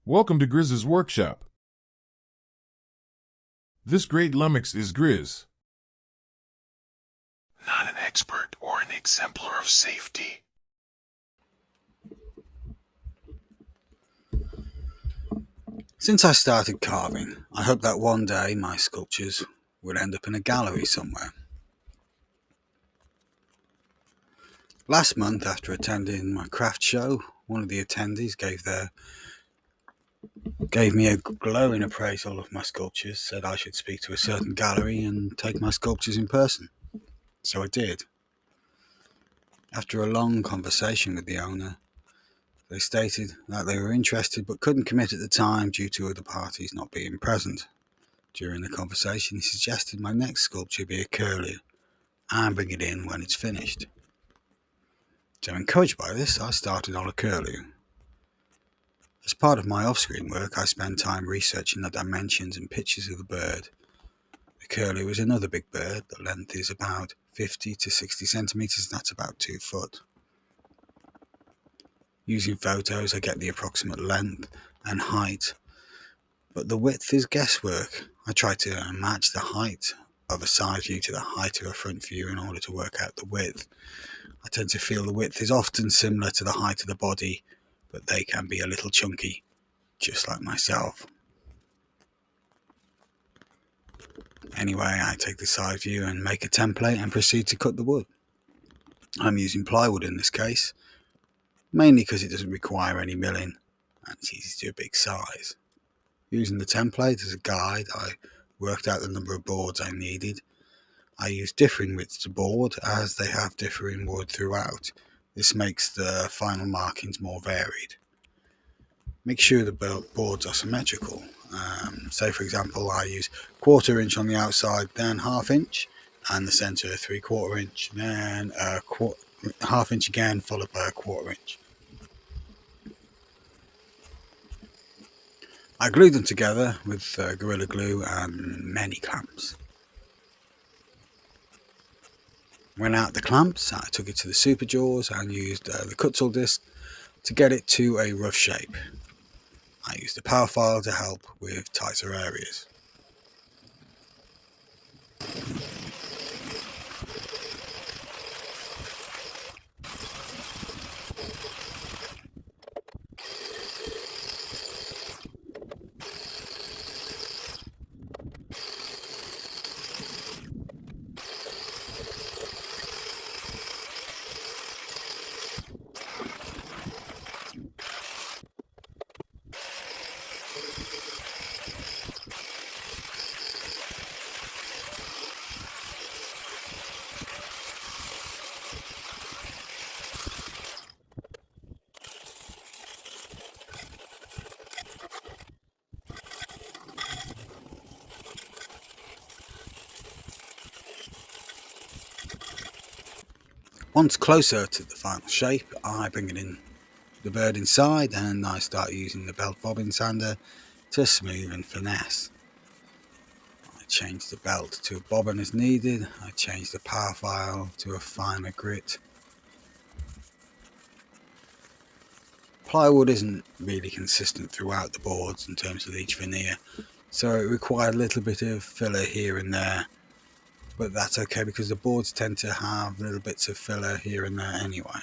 Welcome to Grizz's workshop. This great lummox is Grizz. Not an expert or an exemplar of safety. Since I started carving, I hope that one day my sculptures would end up in a gallery somewhere. Last month, after attending my craft show, one of the attendees gave me a glowing appraisal of my sculptures, said I should speak to a certain gallery and take my sculptures in person. So I did. After a long conversation with the owner, they stated that they were interested but couldn't commit at the time due to other parties not being present. During the conversation, he suggested my next sculpture be a curlew and bring it in when it's finished. So encouraged by this, I started on a curlew. As part of my off-screen work, I spent time researching the dimensions and pictures of the bird. The curlew is another big bird. The length is about 50 to 60 centimetres, that's about 2 foot. Using photos, I get the approximate length and height, but the width is guesswork. I try to match the height of a side view to the height of a front view in order to work out the width. I tend to feel the width is often similar to the height of the body, but they can be a little chunky, just like myself. Anyway, I take the side view and make a template and proceed to cut the wood. I'm using plywood in this case, mainly because it doesn't require any milling and it's easy to do a big size. Using the template as a guide, I worked out the number of boards I needed. I used differing widths of board as they have differing wood throughout. This makes the final markings more varied. Make sure the boards are symmetrical. Say for example I use 1/4 inch on the outside, then 1/2 inch, and the centre 3/4 inch, then 1/2 inch again, followed by 1/4 inch. I glued them together with Gorilla Glue and many clamps. When out the clamps, I took it to the super jaws and used the cut tool disc to get it to a rough shape. I used a power file to help with tighter areas. Once closer to the final shape, I bring the bird inside and I start using the belt bobbin sander to smooth and finesse. I change the belt to a bobbin as needed. I change the power file to a finer grit. Plywood isn't really consistent throughout the boards in terms of each veneer, so it required a little bit of filler here and there. But that's okay because the boards tend to have little bits of filler here and there anyway.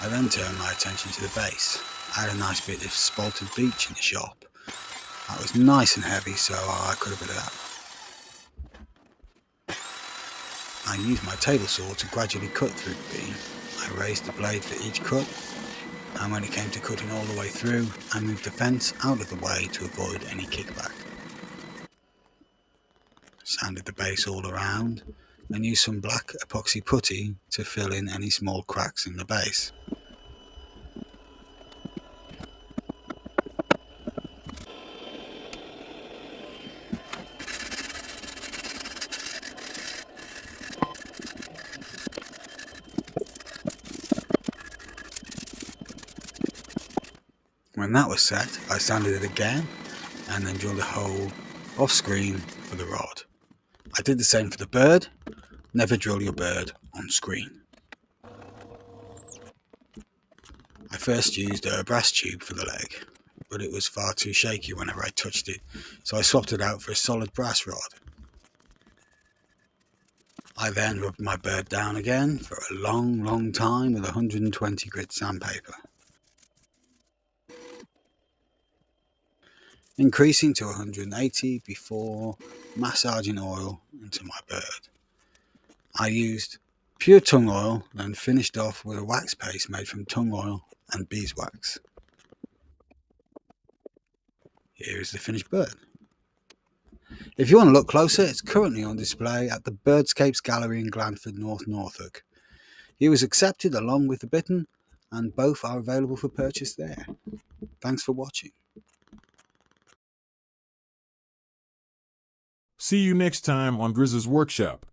I then turned my attention to the base. I had a nice bit of spalted beech in the shop. That was nice and heavy, so I cut a bit of that. I used my table saw to gradually cut through the beam. I raised the blade for each cut, and when it came to cutting all the way through, I moved the fence out of the way to avoid any kickback. Sanded the base all around and used some black epoxy putty to fill in any small cracks in the base. When that was set, I sanded it again and then drilled a hole off screen for the rod. I did the same for the bird. Never drill your bird on screen. I first used a brass tube for the leg, but it was far too shaky whenever I touched it, so I swapped it out for a solid brass rod. I then rubbed my bird down again for a long time with 120 grit sandpaper, increasing to 180 before massaging oil into my bird. I used pure tongue oil, then finished off with a wax paste made from tongue oil and beeswax. Here is the finished bird. If you want to look closer, it's currently on display at the BIRDscapes Gallery in Glanford, North Norfolk. He was accepted along with the bittern, and both are available for purchase there. Thanks for watching. See you next time on Grizz's Workshop.